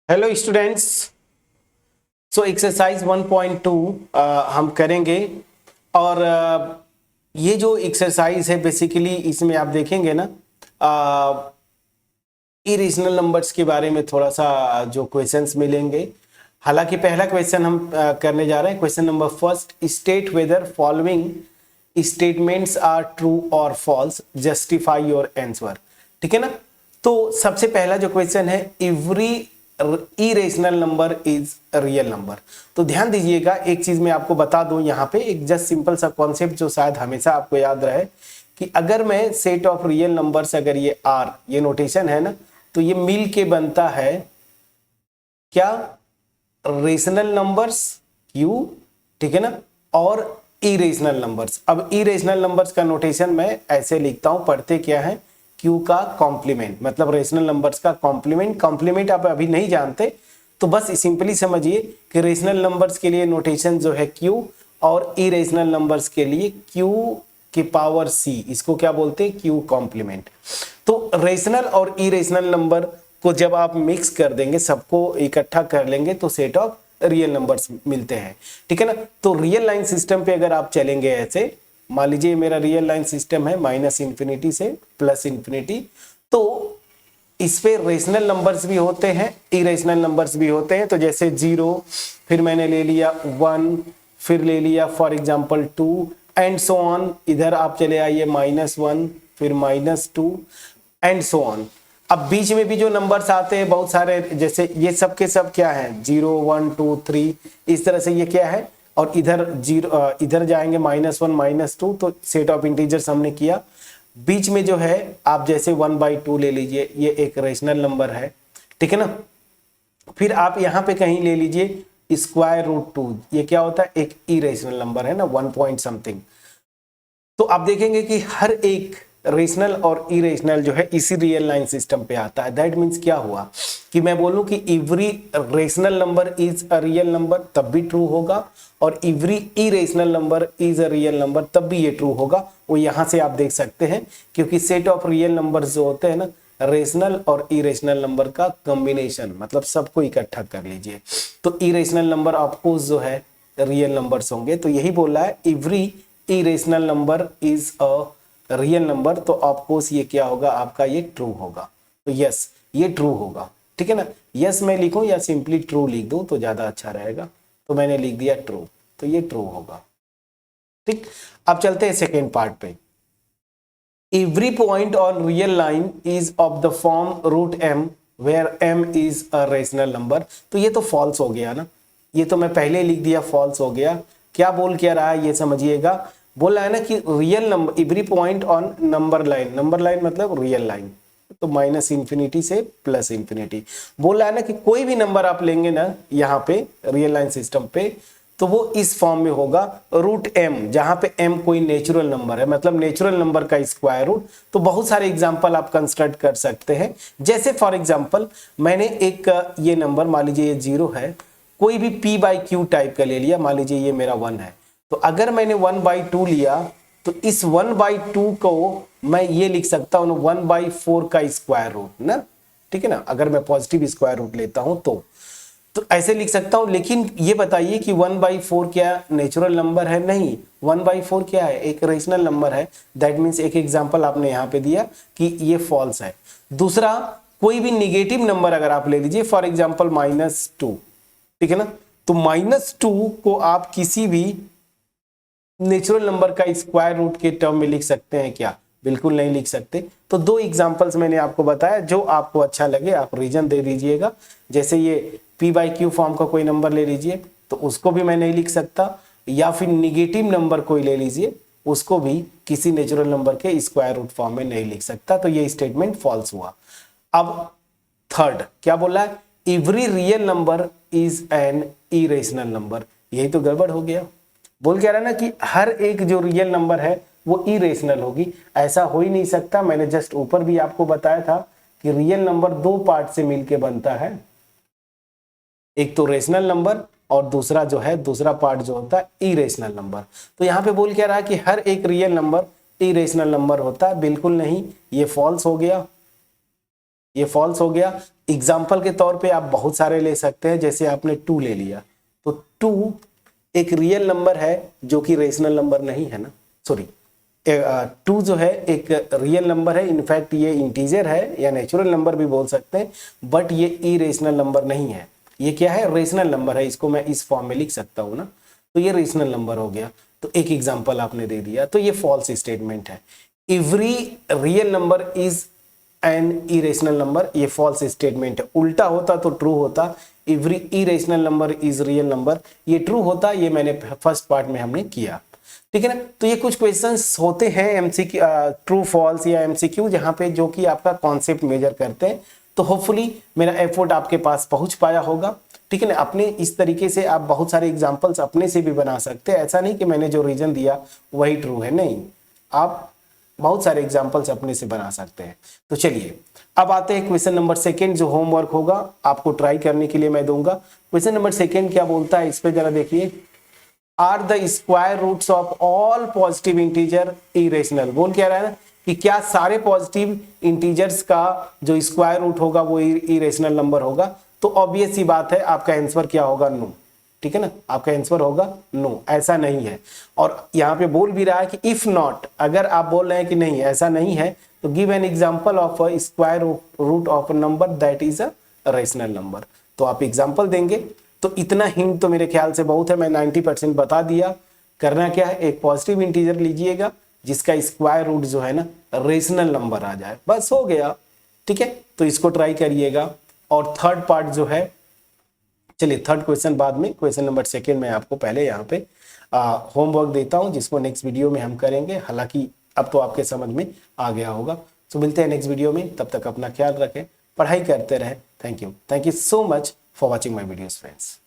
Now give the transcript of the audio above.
Hello students. So exercise 1.2 हम करेंगे और ये जो एक्सरसाइज है बेसिकली इसमें आप देखेंगे ना इरेशनल नंबर्स के बारे में थोड़ा सा जो क्वेश्चंस मिलेंगे। हालांकि पहला क्वेश्चन हम करने जा रहे हैं। Question number first, state whether following statements are true और फॉल्स, जस्टिफाई योर आंसर। ठीक है ना। तो सबसे पहला जो क्वेश्चन है, every irrational number is real number. तो ध्यान दीजिएगा, एक चीज मैं आपको बता दूं यहाँ पे, एक जस्ट सिंपल सा कॉन्सेप्ट जो शायद हमेशा आपको याद रहे कि अगर मैं सेट ऑफ रियल नंबर्स, अगर ये आर ये नोटेशन है ना, तो ये मिल के बनता है क्या, रेशनल नंबर्स क्यू। ठीक है ना, और इरेशनल नंबर्स। अब इरेशनल नंबर्स का नोटेशन मैं ऐसे लिखता हूं, पढ़ते क्या है, क्यू का कॉम्प्लीमेंट, मतलब रेशनल नंबर्स का कॉम्प्लीमेंट। कॉम्प्लीमेंट आप अभी नहीं जानते तो बस सिंपली समझिए कि रेशनल नंबर्स के लिए नोटेशन जो है क्यू, और इरेशनल नंबर्स के लिए क्यू की पावर सी, इसको क्या बोलते हैं, क्यू कॉम्प्लीमेंट। तो रेशनल और इरेशनल नंबर को जब आप मिक्स कर देंगे, सबको इकट्ठा कर लेंगे, तो सेट ऑफ रियल नंबर्स मिलते हैं। ठीक है ना। तो रियल लाइन सिस्टम पे अगर आप चलेंगे ऐसे, मान लीजिए मेरा रियल लाइन सिस्टम है माइनस इंफिनिटी से प्लस इंफिनिटी, तो इस पे रेशनल नंबर्स भी होते हैं, इरेशनल नंबर्स भी होते हैं। तो जैसे 0, फिर मैंने ले लिया 1, फिर ले लिया for example 2 and so on. इधर आप चले आइए -1, फिर -2 एंड सो ऑन। अब बीच में भी जो नंबर्स आते हैं बहुत सारे, जैसे ये सब के सब क्या है, 0 1 2 3, इस तरह से ये क्या है। और इधर 0, इधर जाएंगे -1 -2, तो सेट ऑफ इंटीजर्स हमने किया। बीच में जो है आप जैसे 1/2 ले लीजिए, ये एक रेशनल नंबर है। ठीक है ना। फिर आप यहाँ पे कहीं ले लीजिए √2, ये क्या होता है, एक इरेशनल नंबर है ना, 1 पॉइंट समथिंग। तो आप देखेंगे कि हर एक रेशनल और इरेशनल जो है इसी रियल लाइन सिस्टम पे आता है। दैट मीन्स क्या हुआ कि मैं बोलूं कि every rational number is a real number, तब भी ट्रू होगा, और every irrational number is a real number, तब भी ये ट्रू होगा। वो यहां से आप देख सकते हैं, क्योंकि सेट ऑफ रियल नंबर्स जो होते हैं ना, रेशनल और इरेशनल नंबर का कॉम्बिनेशन, मतलब सबको इकट्ठा कर लीजिए, तो इरेशनल नंबर ऑफकोर्स जो है रियल नंबर्स होंगे। तो यही बोल रहा है, every irrational number is a real number, तो ऑफकोर्स ये क्या होगा आपका, ये ट्रू होगा। तो यस, ये ट्रू होगा। ठीक है ना। यस मैं लिखूं या सिंपली ट्रू लिख दूं तो ज्यादा अच्छा रहेगा, तो मैंने लिख दिया ट्रू, तो ये ट्रू होगा। ठीक। अब चलते हैं सेकेंड पार्ट पे। Every point on real line is of the form √m where m is a rational number. तो ये तो फॉल्स हो गया ना, ये तो मैं पहले लिख दिया, फॉल्स हो गया। क्या बोल क्या रहा है ये समझिएगा, बोल रहा है ना कि real number, every point on number line, number line मतलब रियल लाइन, तो माइनस इंफिनिटी से प्लस इंफिनिटी। बोल रहा है ना कि कोई भी नंबर आप लेंगे ना यहाँ पे रियल लाइन सिस्टम पे, तो वो इस फॉर्म में होगा √m, जहां पे m कोई नेचुरल नंबर है, मतलब नेचुरल नंबर का स्क्वायर रूट। तो बहुत सारे एग्जांपल आप कंस्ट्रक्ट कर सकते हैं। जैसे फॉर एग्जांपल मैंने एक ये नंबर, मान लीजिए ये 0 है, कोई भी p/q टाइप का ले लिया, मान लीजिए ये मेरा 1 है, तो अगर मैंने 1/2 लिया, तो इस 1/2 को मैं ये लिख सकता हूं 1/4 का स्क्वायर रूट ना। ठीक है ना, अगर मैं पॉजिटिव स्क्वायर रूट लेता हूं तो ऐसे लिख सकता हूं। लेकिन ये बताइए कि 1/4 क्या नेचुरल नंबर है? नहीं, 1/4 क्या है, एक रेशनल नंबर है। दैट मीन्स एक एग्जांपल आपने यहां पे दिया कि ये फॉल्स है। दूसरा, कोई भी निगेटिव नंबर अगर आप ले लीजिए, फॉर एग्जांपल -2, ठीक है ना, तो -2 को आप किसी भी नेचुरल नंबर का स्क्वायर रूट के टर्म में लिख सकते हैं क्या? बिल्कुल नहीं लिख सकते। तो दो एग्जांपल्स मैंने आपको बताया, जो आपको अच्छा लगे आप रीजन दे दीजिएगा। जैसे ये p/q फॉर्म का कोई नंबर ले लीजिए, तो उसको भी मैं नहीं लिख सकता, या फिर निगेटिव नंबर कोई ले लीजिए, उसको भी किसी नेचुरल नंबर के स्क्वायर रूट फॉर्म में नहीं लिख सकता। तो ये स्टेटमेंट फॉल्स हुआ। अब थर्ड क्या बोला है, every real number is an irrational number. यही तो गड़बड़ हो गया। बोल क्या रहा ना कि हर एक जो रियल नंबर है वो इरेशनल होगी, ऐसा हो ही नहीं सकता। मैंने जस्ट ऊपर भी आपको बताया था कि रियल नंबर दो पार्ट से मिलके बनता है, एक तो रेशनल नंबर और दूसरा जो है, दूसरा पार्ट जो होता है इरेशनल नंबर। तो यहाँ पे बोल क्या रहा है कि हर एक रियल नंबर इरेशनल नंबर होता है, बिल्कुल नहीं, ये फॉल्स हो गया। ये फॉल्स हो गया। एग्जाम्पल के तौर पे आप बहुत सारे ले सकते हैं, जैसे आपने 2 ले लिया, तो 2 एक रियल नंबर है जो कि रेशनल नंबर नहीं है ना, सॉरी 2 जो है एक रियल नंबर है, इनफैक्ट ये इंटीजर है या नेचुरल नंबर भी बोल सकते हैं, बट ये इरेशनल नंबर नहीं है। ये क्या है, रेशनल नंबर है, इसको मैं इस फॉर्म में लिख सकता हूँ ना, तो ये रेशनल नंबर हो गया। तो एक एग्जांपल आपने दे दिया, तो ये फॉल्स स्टेटमेंट है। Every real number is an irrational number, ये फॉल्स स्टेटमेंट है। उल्टा होता तो ट्रू होता, every irrational number is real number, ये ट्रू होता। ये मैंने फर्स्ट पार्ट में हमने किया, ठीक है ना। तो ये कुछ क्वेश्चंस होते हैं एमसीक्यू, ट्रू फॉल्स या एमसीक्यू, जहां पे जो कि आपका कॉन्सेप्ट मेजर करते हैं। तो होपफुली मेरा एफर्ट आपके पास पहुंच पाया होगा, ठीक है ना। अपने इस तरीके से आप बहुत सारे एग्जांपल्स अपने से भी बना सकते हैं, ऐसा नहीं कि मैंने जो रीजन दिया वही ट्रू है, नहीं, आप बहुत सारे एग्जांपल्स अपने से बना सकते हैं। तो चलिए अब आते हैं क्वेश्चन नंबर 2 जो होमवर्क होगा आपको ट्राई करने के लिए मैं दूंगा। क्वेश्चन नंबर 2 क्या बोलता है, इस पे जरा देखिए। Are the square roots of all positive integer irrational, बोल क्या रहा है ना कि क्या सारे पॉजिटिव इंटीजर्स का जो स्क्वायर रूट होगा वो इरेशनल नंबर होगा। तो ऑब्वियस सी बात है आपका आंसर क्या होगा, नो, ठीक है ना, आपका आंसर होगा नो, ऐसा नहीं है। और यहाँ पे बोल भी रहा है कि इफ नॉट, अगर आप बोल रहे हैं कि नहीं ऐसा नहीं है, तो give an example of a square root of a number that is a rational number. तो आप एग्जांपल देंगे। तो इतना हिंट तो मेरे ख्याल से बहुत है, मैं 90% बता दिया। करना क्या है, एक पॉजिटिव इंटीजर लीजिएगा जिसका स्क्वायर रूट जो है ना रेशनल नंबर आ जाए, बस हो गया, ठीक है। तो इसको ट्राई करिएगा। और थर्ड पार्ट जो है, चलिए थर्ड क्वेश्चन बाद में, क्वेश्चन नंबर 2 में आपको पहले यहाँ पे होमवर्क देता हूँ जिसको नेक्स्ट वीडियो में हम करेंगे। हालांकि अब तो आपके समझ में आ गया होगा। तो मिलते हैं नेक्स्ट वीडियो में, तब तक अपना ख्याल रखें, पढ़ाई करते रहें। Thank you so much for watching my videos friends.